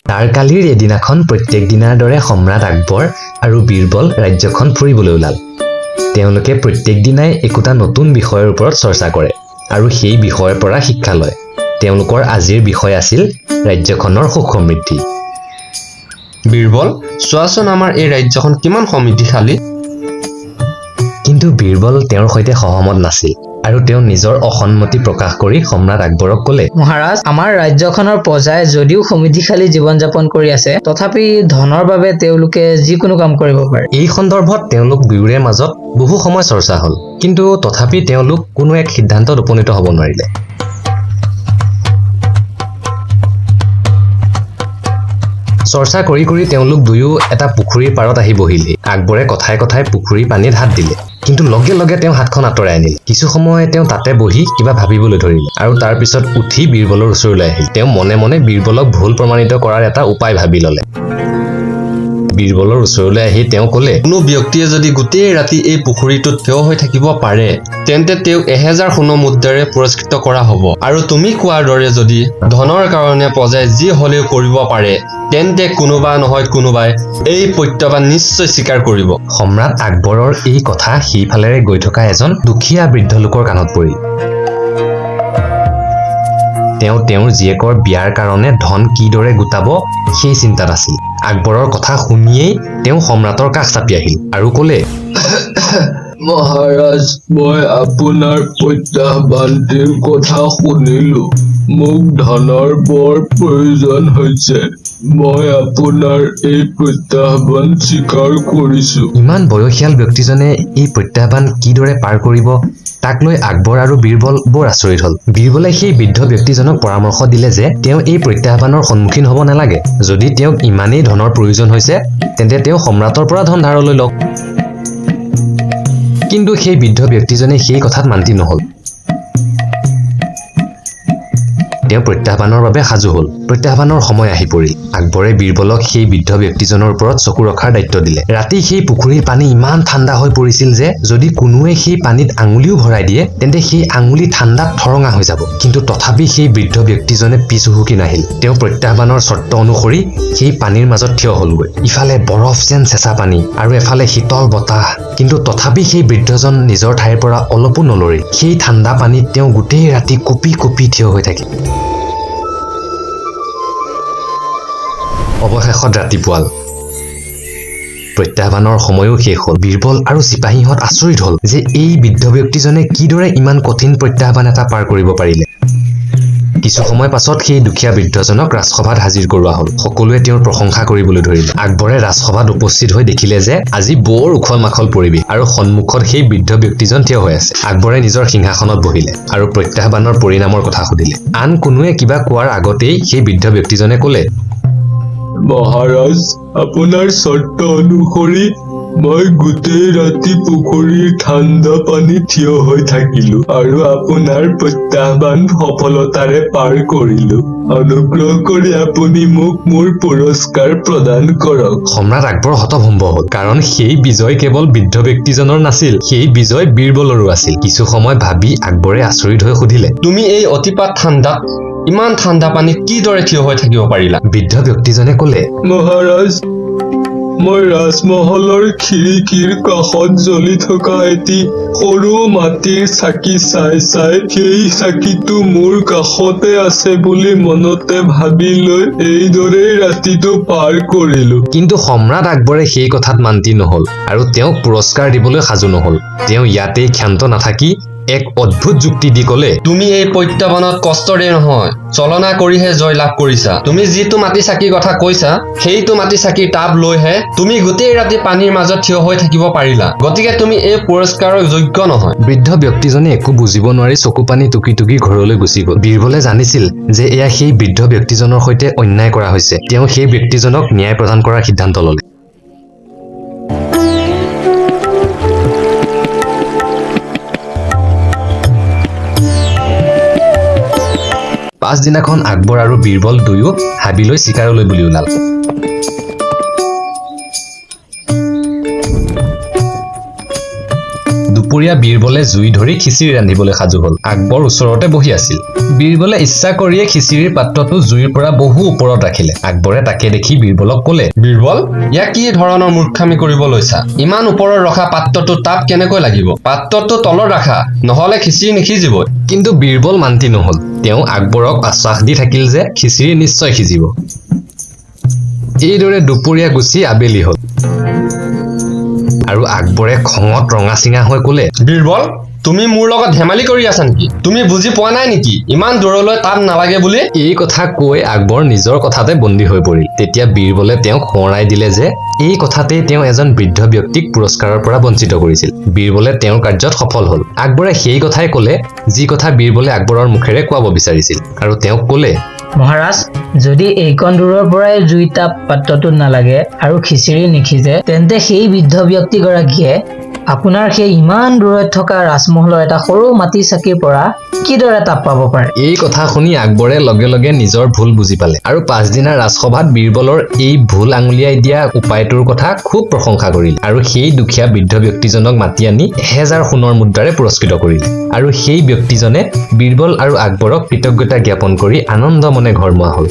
তাৰ কালিৰ এদিনাখন প্ৰত্যেক দিনাৰ দৰে সম্ৰাট আকবৰ আৰু বীৰবল ৰাজ্যখন ফুৰিবলৈ ওলাল। তেওঁলোকে প্ৰত্যেক দিনাই একোটা নতুন বিষয়ৰ ওপৰত চৰ্চা কৰে আৰু সেই বিষয়ৰ পৰা শিক্ষা লয়। তেওঁলোকৰ আজিৰ বিষয় আছিল ৰাজ্যখনৰ সুখ সমৃদ্ধি। বীৰবল, চোৱাচোন আমাৰ এই ৰাজ্যখন কিমান সমৃদ্ধিশালী। কিন্তু বীৰবল তেওঁৰ সৈতে সহমত নাছিল আৰু তেওঁ নিজৰ অসন্মতি প্ৰকাশ কৰি সম্ৰাট আকবৰক ক'লে, মহাৰাজ, আমাৰ ৰাজ্যখনৰ প্ৰজাই যদিও সমৃদ্ধিশালী জীৱন যাপন কৰি আছে, তথাপি ধনৰ বাবে তেওঁলোকে যিকোনো কাম কৰিব পাৰে। এই সন্দৰ্ভত তেওঁলোক দুয়োৰে মাজত বহু সময় চৰ্চা হ'ল, কিন্তু তথাপি তেওঁলোক কোনো এক সিদ্ধান্তত উপনীত হ'ব নোৱাৰিলে। চৰ্চা কৰি কৰি তেওঁলোক দুয়ো এটা পুখুৰীৰ পাৰত আহি বহিলে। আকবৰে কথাই কথাই পুখুৰীৰ পানীত হাত দিলে, কিন্তু লগে লগে তেওঁ হাতখন আঁতৰাই আনিলে। কিছু সময় তেওঁ তাতে বহি কিবা ভাবিবলৈ ধৰিলে আৰু তাৰ পিছত উঠি বীৰবলৰ ওচৰলৈ আহিল। তেওঁ মনে মনে বীৰবলক ভুল প্ৰমাণিত কৰাৰ এটা উপায় ভাবি ল'লে। বীৰবলৰ ওচৰলৈ আহি তেওঁ ক'লে, কোনো ব্যক্তিয়ে যদি গোটেই ৰাতি এই পুখুৰীটোত থিয় হৈ থাকিব পাৰে, তেন্তে তেওঁক 1000 সোণৰ মুদ্ৰাৰে পুৰস্কৃত কৰা হ'ব। আৰু তুমি কোৱাৰ দৰে যদি ধনৰ কাৰণে প্ৰজাই যি হ'লেও কৰিব পাৰে, তেন্তে কোনোবা নহয় কোনোবাই এই প্ৰত্যাহ্বান নিশ্চয় স্বীকাৰ কৰিব। সম্ৰাট আকবৰৰ এই কথা সেইফালেৰে গৈ থকা এজন দুখীয়া বৃদ্ধ লোকৰ কাণত পৰিল। তেওঁ তেওঁৰ জীয়েকৰ বিয়াৰ কাৰণে ধন কিদৰে গোটাব সেই চিন্তাত আছিল। আকবৰৰ কথা শুনিয়েই তেওঁ সম্ৰাটৰ কাষ চাপি আহিল আৰু ক'লে, মহাৰাজ, মই আপোনাৰ প্ৰত্যাহ্বানটিৰ কথা শুনিলো। মোক ধনৰ বৰ প্ৰয়োজন হৈছে। মই আপোনাৰ এই প্ৰত্যাহ্বান স্বীকাৰ কৰিছো। ইমান বয়সীয়াল ব্যক্তিজনে এই প্ৰত্যাহ্বান কিদৰে পাৰ কৰিব তাক লৈ আকবৰ আৰু বীৰবল বৰ আচৰিত হ'ল। বীৰবলে সেই বৃদ্ধ ব্যক্তিজনক পৰামৰ্শ দিলে যে তেওঁ এই প্ৰত্যাহ্বানৰ সন্মুখীন হ'ব নালাগে। যদি তেওঁক ইমানেই ধনৰ প্ৰয়োজন হৈছে, তেন্তে তেওঁ সম্ৰাটৰ পৰা ধন ধাৰলৈ লওক। কিন্তু সেই বৃদ্ধ ব্যক্তিজনে সেই কথাত মান্তি নহ'ল। তেওঁ প্ৰত্যাহ্বানৰ বাবে সাজু হ'ল। প্ৰত্যাহ্বানৰ সময় আহি পৰিল। আকবৰে বীৰবলক সেই বৃদ্ধ ব্যক্তিজনৰ ওপৰত চকু ৰখাৰ দায়িত্ব দিলে। ৰাতি সেই পুখুৰীৰ পানী ইমান ঠাণ্ডা হৈ পৰিছিল যে যদি কোনোৱে সেই পানীত আঙুলিও ভৰাই দিয়ে, তেন্তে সেই আঙুলি ঠাণ্ডাত ঠৰঙা হৈ যাব। কিন্তু তথাপি সেই বৃদ্ধ ব্যক্তিজনে পিছ হুহুকি নাহিল। তেওঁ প্ৰত্যাহ্বানৰ চৰ্ত অনুসৰি সেই পানীৰ মাজত থিয় হ'লগৈ। ইফালে বৰফ যেন চেঁচা পানী আৰু এফালে শীতল বতাহ। কিন্তু তথাপি সেই বৃদ্ধজন নিজৰ ঠাইৰ পৰা অলপো নলৰি সেই ঠাণ্ডা পানীত তেওঁ গোটেই ৰাতি কঁপি কঁপি থিয় হৈ থাকিল। অৱশেষত ৰাতিপুৱাল। প্ৰত্যাহ্বানৰ সময়ো শেষ হ'ল। বীৰবল আৰু চিপাহীহঁত আচৰিত হ'ল যে এই বৃদ্ধ ব্যক্তিজনে কিদৰে ইমান কঠিন প্ৰত্যাহ্বান এটা পাৰ কৰিব পাৰিলে। কিছু সময় পাছত সেই দুখীয়া বৃদ্ধজনক ৰাজসভাত হাজিৰ কৰোৱা হ'ল। সকলোৱে তেওঁৰ প্ৰশংসা কৰিবলৈ ধৰিলে। আকবৰে ৰাজসভাত উপস্থিত হৈ দেখিলে যে আজি বৰ উখল মাখল পৰিৱেশ আৰু সন্মুখত সেই বৃদ্ধ ব্যক্তিজন থিয় হৈ আছে। আকবৰে নিজৰ সিংহাসনত বহিলে আৰু প্ৰত্যাহ্বানৰ পৰিণামৰ কথা সুধিলে। আন কোনোৱে কিবা কোৱাৰ আগতেই সেই বৃদ্ধ ব্যক্তিজনে ক'লে, মহাৰাজ, আপোনাৰ চৰ্ত অনুসৰি মই গোটেই ৰাতি পুখুৰীৰ ঠাণ্ডা পানী থিয় হৈ থাকিলো আৰু আপোনাৰ প্ৰত্যাহ্বান সফলতাৰে পাৰ কৰিলো। অনুগ্ৰহ কৰি আপুনি মোক মোৰ পুৰস্কাৰ প্ৰদান কৰক। সম্ৰাট আকবৰ হতভম্ব হ'ল, কাৰণ সেই বিজয় কেৱল বৃদ্ধ ব্যক্তিজনৰ নাছিল, সেই বিজয় বীৰবলৰো আছিল। কিছু সময় ভাবি আকবৰে আচৰিত হৈ সুধিলে, তুমি এই অতিপাত ঠাণ্ডাত ইমান ঠাণ্ডা পানীত কিদৰে থিয় হৈ থাকিব পাৰিলা? বৃদ্ধ ব্যক্তিজনে ক'লে, মহাৰাজ, মই ৰাজমহলৰ খিৰিকীৰ কাষত জ্বলি থকা এটি সৰু মাটিৰ চাকি চাই চাই সেই চাকিটো মোৰ কাষতে আছে বুলি মনতে ভাবি লৈ এইদৰেই ৰাতিটো পাৰ কৰিলো। কিন্তু সম্ৰাট আকবৰে সেই কথাত মান্তি নহ'ল আৰু তেওঁক পুৰস্কাৰ দিবলৈ সাজু নহ'ল। তেওঁ ইয়াতেই ক্ষান্ত নাথাকি এক অদ্ভুত যুক্তি দি ক'লে, তুমি এই প্ৰত্যাহ্বানত কষ্টৰে নহয়, চলনা কৰিহে জয় লাভ কৰিছা। তুমি যিটো মাটি চাকিৰ কথা কৈছা, সেইটো মাটি চাকিৰ তাপ লৈহে তুমি গোটেই ৰাতি পানীৰ মাজত থিয় হৈ থাকিব পাৰিলা। গতিকে তুমি এই পুৰস্কাৰৰ যোগ্য নহয়। বৃদ্ধ ব্যক্তিজনে একো বুজিব নোৱাৰি চকু পানী টুকি টুকি ঘৰলৈ গুচি গ'ল। বীৰবলে জানিছিল যে এয়া সেই বৃদ্ধ ব্যক্তিজনৰ সৈতে অন্যায় কৰা হৈছে। তেওঁ সেই ব্যক্তিজনক ন্যায় প্ৰদান কৰাৰ সিদ্ধান্ত ল'লে। পাছদিনাখন আকবৰ আৰু বীৰবল দুয়ো হাবিলৈ চিকাৰলৈ বুলি ওলাল। দুপৰীয়া বীৰবলে জুই ধৰি খিচিৰি ৰান্ধিবলৈ সাজু হ'ল। আকবৰ ওচৰতে বহি আছিল। বীৰবলে ইচ্ছা কৰিয়ে খিচিৰিৰ পাত্ৰটো জুইৰ পৰা বহু ওপৰত ৰাখিলে। আকবৰে তাকে দেখি বীৰবলক ক'লে, বীৰবল, ইয়াক কি ধৰণৰ মূৰ্খামি কৰিব লৈছা? ইমান ওপৰত ৰখা পাত্ৰটো তাপ কেনেকৈ লাগিব? পাত্ৰটো তলত ৰাখা, নহলে খিচিৰি নিসিজিব। কিন্তু বীৰবল মান্তি নহল। তেওঁ আকবৰক আশ্বাস দি থাকিল যে খিচিৰি নিশ্চয় সিজিব। এইদৰে দুপৰীয়া গুচি আবেলি হ'ল আৰু আকবৰে খঙত ৰঙা-চিঙা হৈ ক'লে, বীৰবল, তুমি মোৰ লগত ধেমালি কৰি আছা নেকি? তুমি বুজি পোৱা নাই নেকি ইমান দূৰলৈ তাপ নালাগে বুলি? এই কথা কৈ আকবৰ নিজৰ কথাতে বন্দী হৈ পৰিল। তেতিয়া বীৰবলে তেওঁক সোঁৱৰাই দিলে যে এই কথাতেই তেওঁ এজন বৃদ্ধ ব্যক্তিক পুৰস্কাৰৰ পৰা বঞ্চিত কৰিছিল। বীৰবলে তেওঁৰ কাৰ্যত সফল হ'ল। আকবৰে সেই কথাই ক'লে যি কথা বীৰবলে আকবৰৰ মুখেৰে কোৱাব বিচাৰিছিল আৰু তেওঁক ক'লে, মহাৰাজ, যদি এইকণ দূৰৰ পৰাই জুই তাপ পাত্ৰটোত নালাগে আৰু খিচিৰি নিসিজে, তেন্তে সেই বৃদ্ধ ব্যক্তিগৰাকীয়ে আপোনাৰ সেই ইমান দূৰত থকা ৰাজমহলৰ এটা সৰু মাটিৰ চাকিৰ পৰা কিদৰে তাপ পাব পাৰে? এই কথা শুনি আকবৰে লগে লগে নিজৰ ভুল বুজি পালে আৰু পাছদিনা ৰাজসভাত বীৰবলৰ এই ভুল আঙুলিয়াই দিয়া উপায়টোৰ কথা খুব প্ৰশংসা কৰিল আৰু সেই দুখীয়া বৃদ্ধ ব্যক্তিজনক মাতি আনি 1000 সোণৰ মুদ্ৰাৰে পুৰস্কৃত কৰিল। আৰু সেই ব্যক্তিজনে বীৰবল আৰু আকবৰক কৃতজ্ঞতা জ্ঞাপন কৰি আনন্দ মনে ঘৰমুৱা হ'ল।